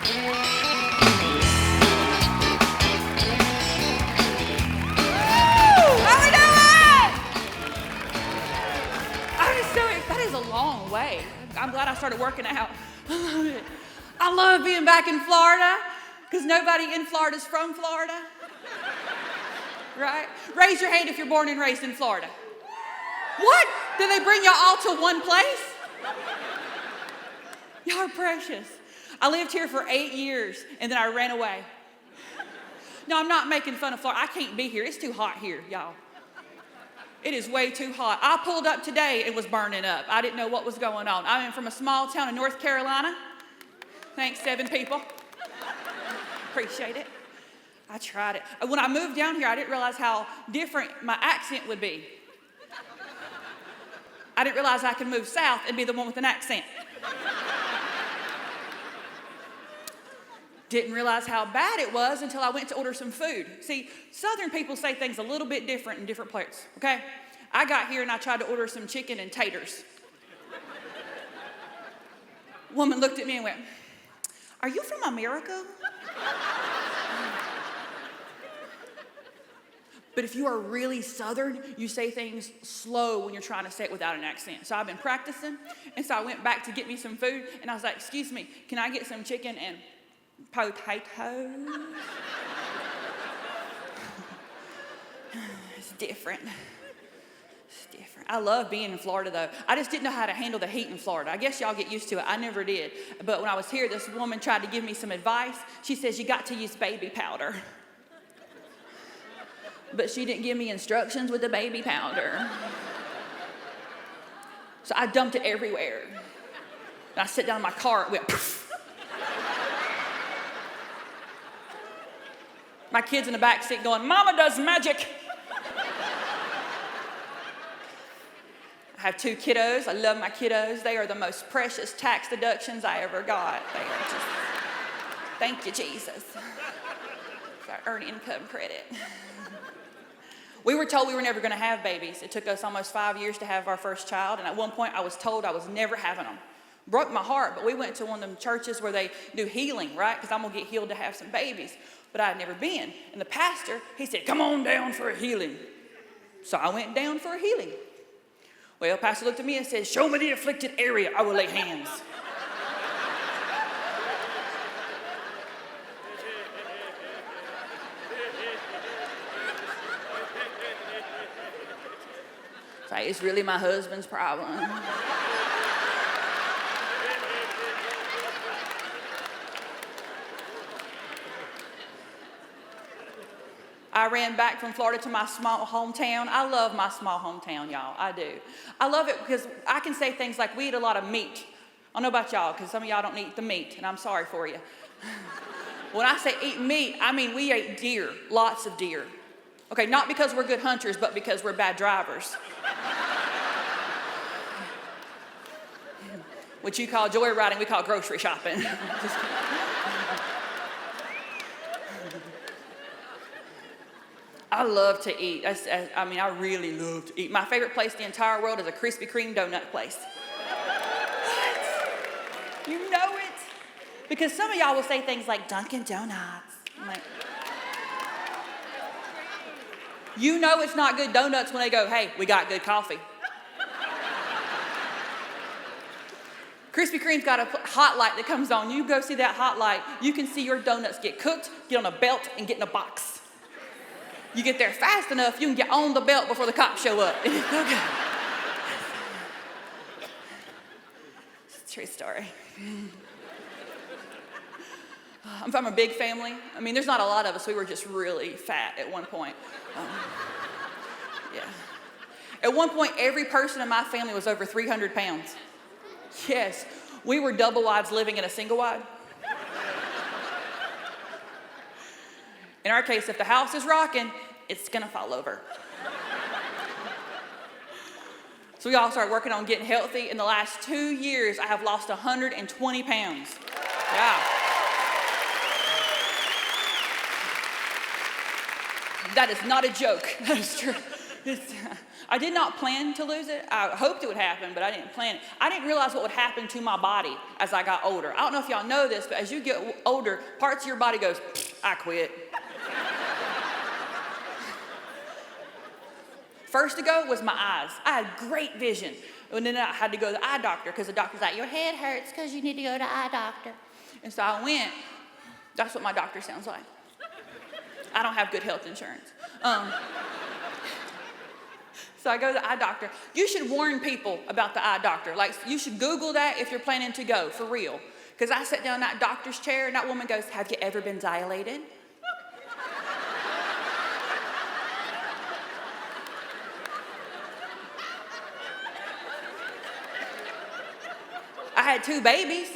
How we doing? That is a long way. I'm glad I started working out. I love it. I love being back in Florida because nobody in Florida is from Florida. Right? Raise your hand if you're born and raised in Florida. What? Did they bring y'all all to one place? Y'all are precious. I lived here for 8 years and then I ran away. No, I'm not making fun of Florida. I can't be here. It's too hot here, y'all. It is way too hot. I pulled up today, it was burning up. I didn't know what was going on. I'm from a small town in North Carolina. Thanks, 7 people. Appreciate it. I tried it. When I moved down here, I didn't realize how different my accent would be. I didn't realize I could move south and be the one with an accent. Didn't realize how bad it was until I went to order some food. See, Southern people say things a little bit different in different places, okay? I got here and I tried to order some chicken and taters. Woman looked at me and went, "Are you from America?" But if you are really Southern, you say things slow when you're trying to say it without an accent. So I've been practicing, and so I went back to get me some food, and I was like, "Excuse me, can I get some chicken and potatoes?" It's different. It's different. I love being in Florida, though. I just didn't know how to handle the heat in Florida. I guess y'all get used to it. I never did. But when I was here, this woman tried to give me some advice. She says, "You got to use baby powder." But she didn't give me instructions with the baby powder. So I dumped it everywhere. And I sat down in my car, it went poof. My kids in the back seat going, "Mama does magic." I have 2 kiddos. I love my kiddos. They are the most precious tax deductions I ever got. They are just, thank you, Jesus. I earn income credit. We were told we were never going to have babies. It took us almost 5 years to have our first child, and at one point I was told I was never having them. Broke my heart, but we went to one of them churches where they do healing, right? Because I'm going to get healed to have some babies. But I had never been. And the pastor, he said, "Come on down for a healing." So I went down for a healing. Well, the pastor looked at me and said, "Show me the afflicted area, I will lay hands." It's really my husband's problem. I ran back from Florida to my small hometown. I love my small hometown, y'all. I do. I love it because I can say things like, "We eat a lot of meat." I don't know about y'all, because some of y'all don't eat the meat, and I'm sorry for you. When I say eat meat, I mean we ate deer, lots of deer. Okay, not because we're good hunters, but because we're bad drivers. What you call joyriding, we call grocery shopping. I love to eat. I really love to eat. My favorite place in the entire world is a Krispy Kreme donut place. What? You know it? Because some of y'all will say things like Dunkin' Donuts. I'm like, you know it's not good donuts when they go, "Hey, we got good coffee." Krispy Kreme's got a hot light that comes on. You go see that hot light, you can see your donuts get cooked, get on a belt, and get in a box. You get there fast enough, you can get on the belt before the cops show up. Okay. It's a true story. I'm from a big family. I mean, there's not a lot of us. We were just really fat at one point. Yeah. At one point, every person in my family was over 300 pounds. Yes, we were double wides living in a single wide. In our case, if the house is rocking, it's gonna fall over. So we all started working on getting healthy. In the last 2 years, I have lost 120 pounds. Yeah. That is not a joke. That is true. I did not plan to lose it. I hoped it would happen, but I didn't plan it. I didn't realize what would happen to my body as I got older. I don't know if y'all know this, but as you get older, parts of your body goes, I quit. First to go was my eyes. I had great vision. And then I had to go to the eye doctor because the doctor's like, your head hurts because you need to go to the eye doctor. And so I went. That's what my doctor sounds like. I don't have good health insurance. So I go to the eye doctor. You should warn people about the eye doctor. Like, you should Google that if you're planning to go, for real. Because I sat down in that doctor's chair, and that woman goes, have you ever been dilated? I had 2 babies.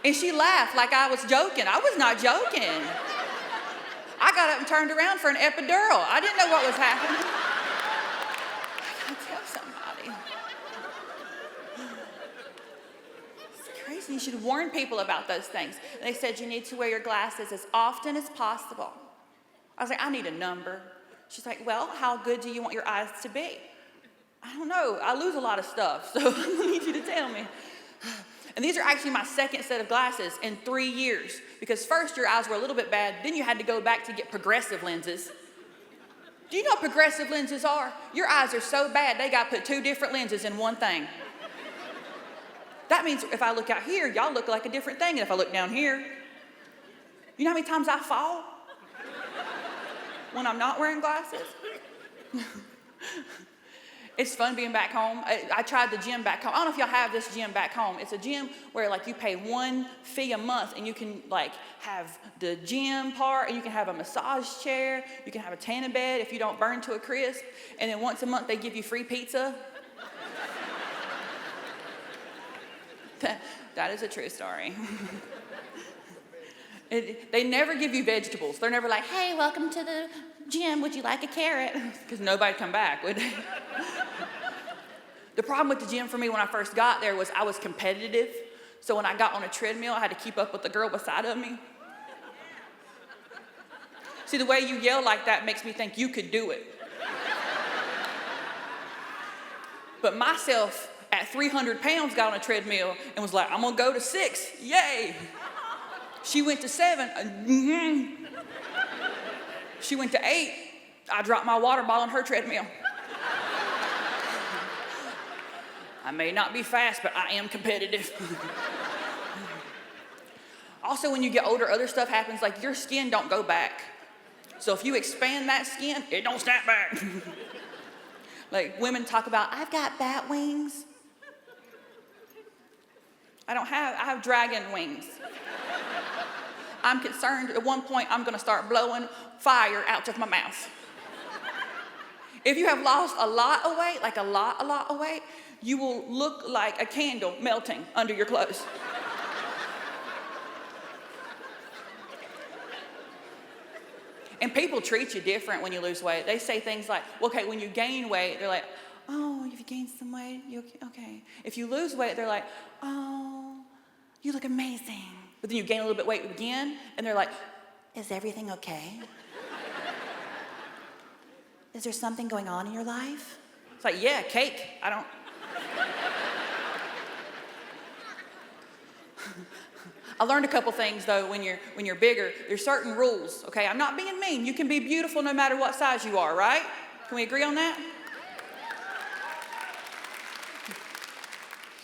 And she laughed like I was joking. I was not joking. I got up and turned around for an epidural. I didn't know what was happening. I gotta tell somebody. It's crazy. You should warn people about those things. And they said you need to wear your glasses as often as possible. I was like, I need a number. She's like, well, how good do you want your eyes to be? I don't know. I lose a lot of stuff, so I need you to tell me. And these are actually my second set of glasses in 3 years. Because first your eyes were a little bit bad, then you had to go back to get progressive lenses. Do you know what progressive lenses are? Your eyes are so bad, they got to put 2 different lenses in one thing. That means if I look out here, y'all look like a different thing than if I look down here. You know how many times I fall? When I'm not wearing glasses? It's fun being back home. I tried the gym back home. I don't know if y'all have this gym back home. It's a gym where like you pay 1 fee a month and you can like have the gym part and you can have a massage chair. You can have a tanning bed if you don't burn to a crisp. And then once a month they give you free pizza. That is a true story. They never give you vegetables. They're never like, hey, welcome to the gym, would you like a carrot? Because nobody'd come back, would they? The problem with the gym for me when I first got there was I was competitive. So when I got on a treadmill, I had to keep up with the girl beside of me. See, the way you yell like that makes me think you could do it. But myself at 300 pounds got on a treadmill and was like, I'm gonna go to 6, yay. She went to 7, She went to 8. I dropped my water bottle on her treadmill. I may not be fast, but I am competitive. Also, when you get older, other stuff happens, like your skin don't go back. So if you expand that skin, it don't snap back. Like women talk about, I've got bat wings. I have dragon wings. I'm concerned at one point I'm gonna start blowing fire out of my mouth. If you have lost a lot of weight, like a lot of weight, you will look like a candle melting under your clothes. And people treat you different when you lose weight. They say things like, well, okay, when you gain weight, they're like, oh, if you gain some weight, you okay. If you lose weight, they're like, oh, you look amazing. But then you gain a little bit of weight again, and they're like, is everything okay? Is there something going on in your life? It's like, yeah, cake. I don't. I learned a couple things though when you're bigger. There's certain rules, okay? I'm not being mean. You can be beautiful no matter what size you are, right? Can we agree on that?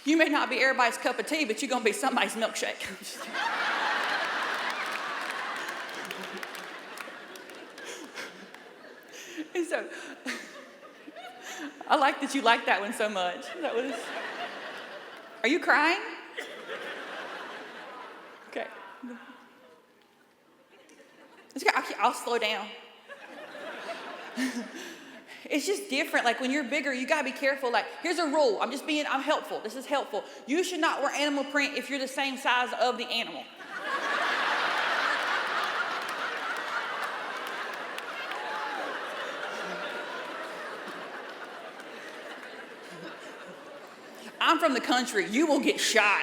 You may not be everybody's cup of tea, but you're gonna be somebody's milkshake. And so, I like that you like that one so much. Are you crying? Okay. It's okay. I'll slow down. It's just different. Like when you're bigger, you gotta be careful. Like, here's a rule. I'm helpful. This is helpful. You should not wear animal print if you're the same size of the animal. I'm from the country. You will get shot.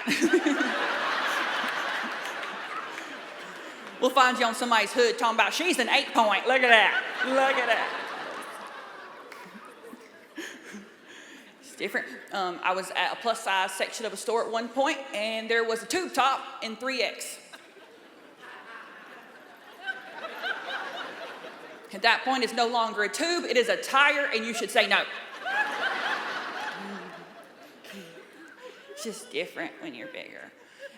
We'll find you on somebody's hood talking about, she's an 8-point. Look at that. Look at that. It's different. I was at a plus size section of a store at one point, and there was a tube top in 3X. At that point, it's no longer a tube, it is a tire, and you should say no. It's just different when you're bigger.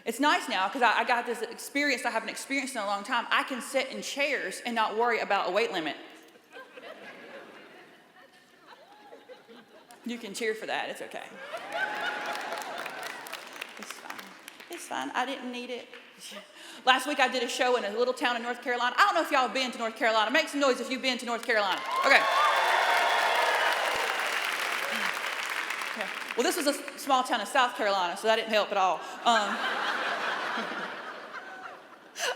It's nice now because I got this experience I haven't experienced in a long time. I can sit in chairs and not worry about a weight limit. You can cheer for that, it's okay. It's fine. It's fine. I didn't need it. Last week I did a show in a little town in North Carolina. I don't know if y'all have been to North Carolina. Make some noise if you've been to North Carolina. Okay. Well, this was a small town in South Carolina, so that didn't help at all.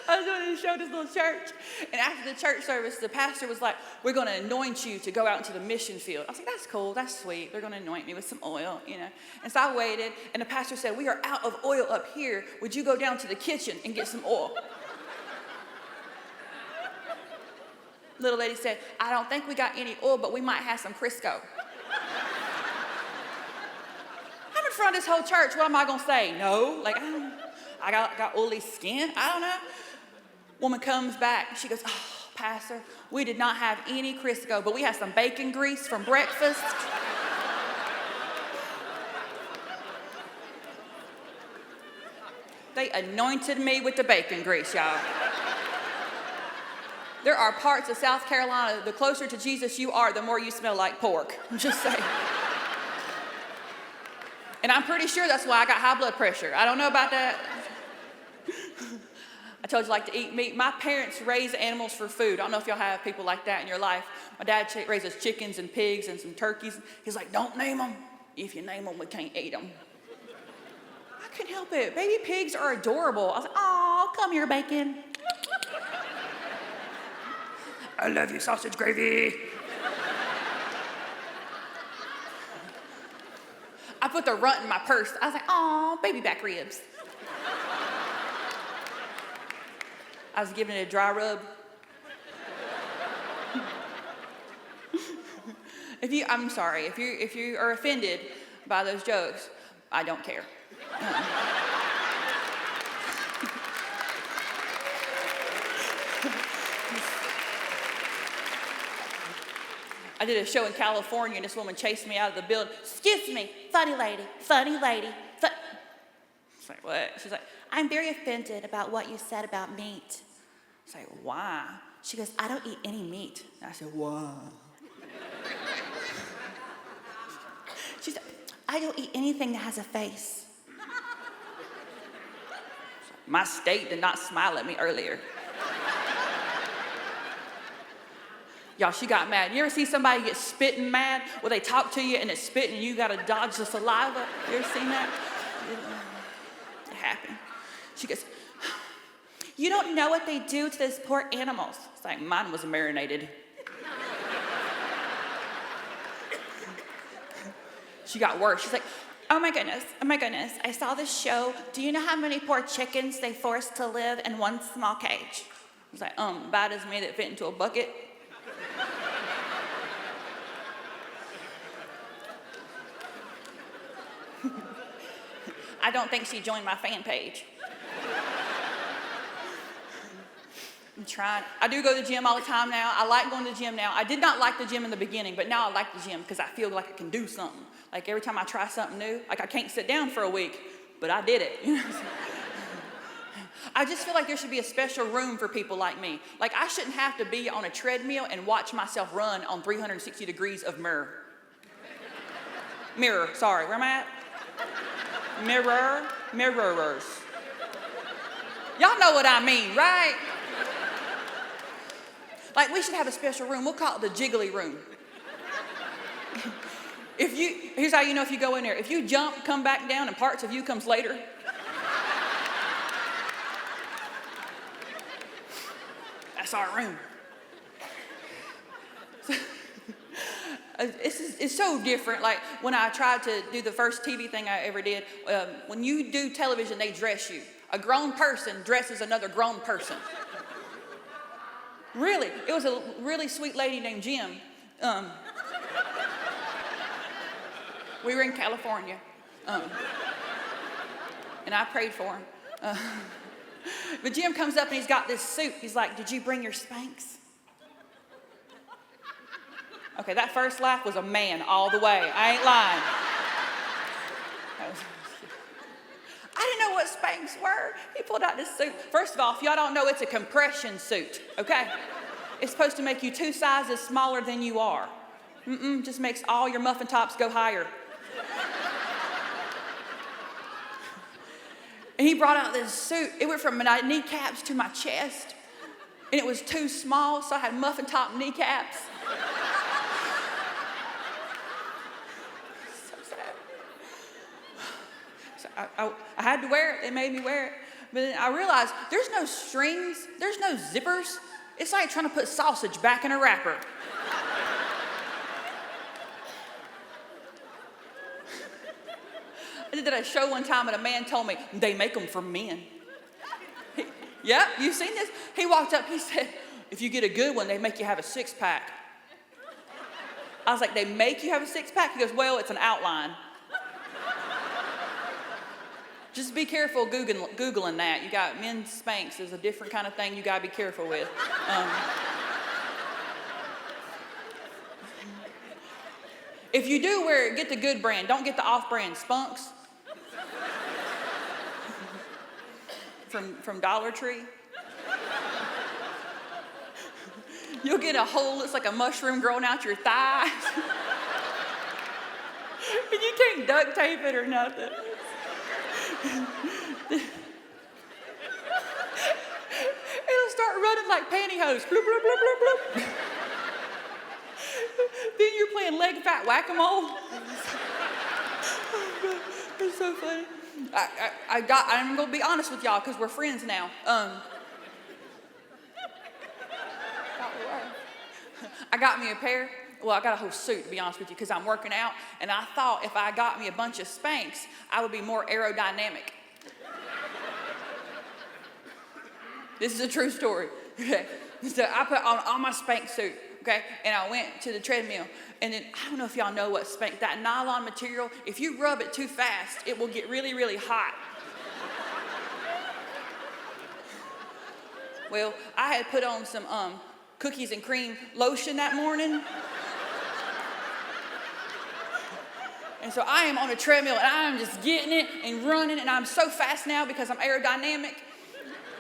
I was doing a show at this little church, and after the church service, the pastor was like, we're going to anoint you to go out into the mission field. I was like, that's cool, that's sweet. They're going to anoint me with some oil, you know. And so I waited, and the pastor said, we are out of oil up here. Would you go down to the kitchen and get some oil? Little lady said, I don't think we got any oil, but we might have some Crisco. I'm in front of this whole church. What am I going to say? No. Like, I got oily skin. I don't know. Woman comes back. She goes, oh, Pastor, we did not have any Crisco, but we have some bacon grease from breakfast. They anointed me with the bacon grease, y'all. There are parts of South Carolina, the closer to Jesus you are, the more you smell like pork. I'm just saying. And I'm pretty sure that's why I got high blood pressure. I don't know about that. I told you I like to eat meat. My parents raise animals for food. I don't know if y'all have people like that in your life. My dad raises chickens and pigs and some turkeys. He's like, don't name them. If you name them, we can't eat them. I couldn't help it. Baby pigs are adorable. I was like, oh, come here, bacon. I love you, sausage gravy. I put the runt in my purse. I was like, oh, baby back ribs. I was giving it a dry rub. I'm sorry, if you are offended by those jokes, I don't care. I did a show in California, and this woman chased me out of the building. Excuse me, funny lady. It's like, what? She's like, I'm very offended about what you said about meat. I was like, why? She goes, I don't eat any meat. And I said, why? She said, I don't eat anything that has a face. My state did not smile at me earlier. Y'all, she got mad. You ever see somebody get spitting mad where they talk to you and it's spitting and you got to dodge the saliva? You ever seen that? It happened. She goes, you don't know what they do to those poor animals. It's like, mine was marinated. She got worse. She's like, oh my goodness, I saw this show. Do you know how many poor chickens they forced to live in one small cage? I was like, bad as me that fit into a bucket. I don't think she joined my fan page. I'm trying. I do go to the gym all the time now. I like going to the gym now. I did not like the gym in the beginning, but now I like the gym because I feel like I can do something. Like every time I try something new, like I can't sit down for a week, but I did it. You know? I just feel like there should be a special room for people like me. Like I shouldn't have to be on a treadmill and watch myself run on 360 degrees of mirror. Sorry, where am I at? Mirrors. Y'all know what I mean, right? Like we should have a special room. We'll call it the jiggly room. Here's how you know if you go in there. If you jump, come back down, and parts of you comes later. That's our room. It's so different. Like when I tried to do the first TV thing I ever did, when you do television, they dress you. A grown person dresses another grown person. Really, it was a really sweet lady named Jim. We were in California, and I prayed for him. But Jim comes up and he's got this suit. He's like, "Did you bring your Spanx?" Okay, that first laugh was a man all the way. I ain't lying. I didn't know what Spanx were. He pulled out this suit. First of all, if y'all don't know, it's a compression suit, okay? It's supposed to make you 2 sizes smaller than you are. Just makes all your muffin tops go higher. And he brought out this suit. It went from my kneecaps to my chest. And it was too small, so I had muffin top kneecaps. So sad. So I had to wear it. They made me wear it. But then I realized there's no strings. There's no zippers. It's like trying to put sausage back in a wrapper. I did a show one time and a man told me, they make them for men. Yep, you seen this? He walked up, he said, if you get a good one, they make you have a 6-pack. I was like, they make you have a 6-pack? He goes, well, it's an outline. Just be careful Googling that. You got men's Spanx is a different kind of thing you gotta be careful with. If you do wear it, get the good brand. Don't get the off-brand Spanx. From Dollar Tree. You'll get a hole that's like a mushroom growing out your thighs. And you can't duct tape it or nothing. It'll start running like pantyhose. Bloop, bloop, bloop, bloop, bloop. Then you're playing leg fat whack-a-mole. It's so funny. I'm gonna be honest with y'all because we're friends now. I got me a pair. Well, I got a whole suit, to be honest with you, because I'm working out, and I thought if I got me a bunch of Spanx, I would be more aerodynamic. This is a true story. Okay, so I put on all my Spanx suit. Okay, and I went to the treadmill, and then I don't know if y'all know what Spanx, that nylon material, if you rub it too fast, it will get really, really hot. Well, I had put on some cookies and cream lotion that morning. And so I am on a treadmill, and I'm just getting it and running, and I'm so fast now because I'm aerodynamic.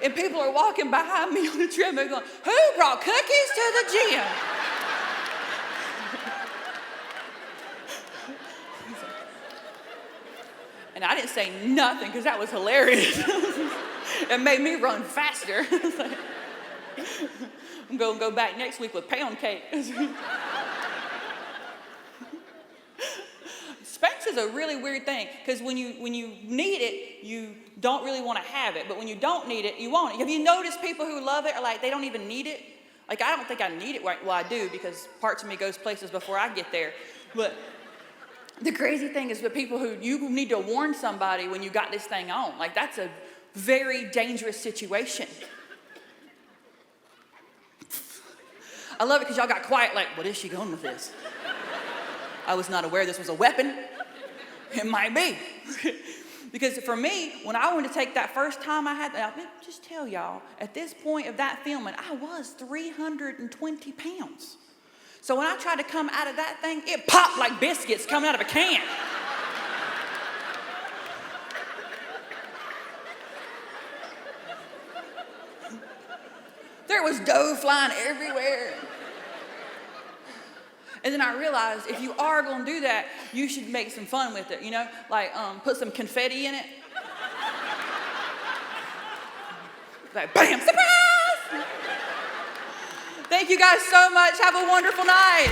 And people are walking behind me on the treadmill going, who brought cookies to the gym? And I didn't say nothing because that was hilarious. It made me run faster. I'm going to go back next week with pound cake. Spanx is a really weird thing because when you need it, you don't really want to have it. But when you don't need it, you want it. Have you noticed people who love it are like, they don't even need it? Like, I don't think I need it. Well, I do because parts of me goes places before I get there. But the crazy thing is the people who you need to warn somebody when you got this thing on. Like, that's a very dangerous situation. I love it because y'all got quiet like, what is she going with this? I was not aware this was a weapon. It might be. Because for me, when I wanted to take that first time I had that, I'll just tell y'all, at this point of that filming, I was 320 pounds. So when I tried to come out of that thing, it popped like biscuits coming out of a can. There was dough flying everywhere. And then I realized if you are going to do that, you should make some fun with it, you know? Like put some confetti in it. Like, bam, surprise! Thank you guys so much. Have a wonderful night.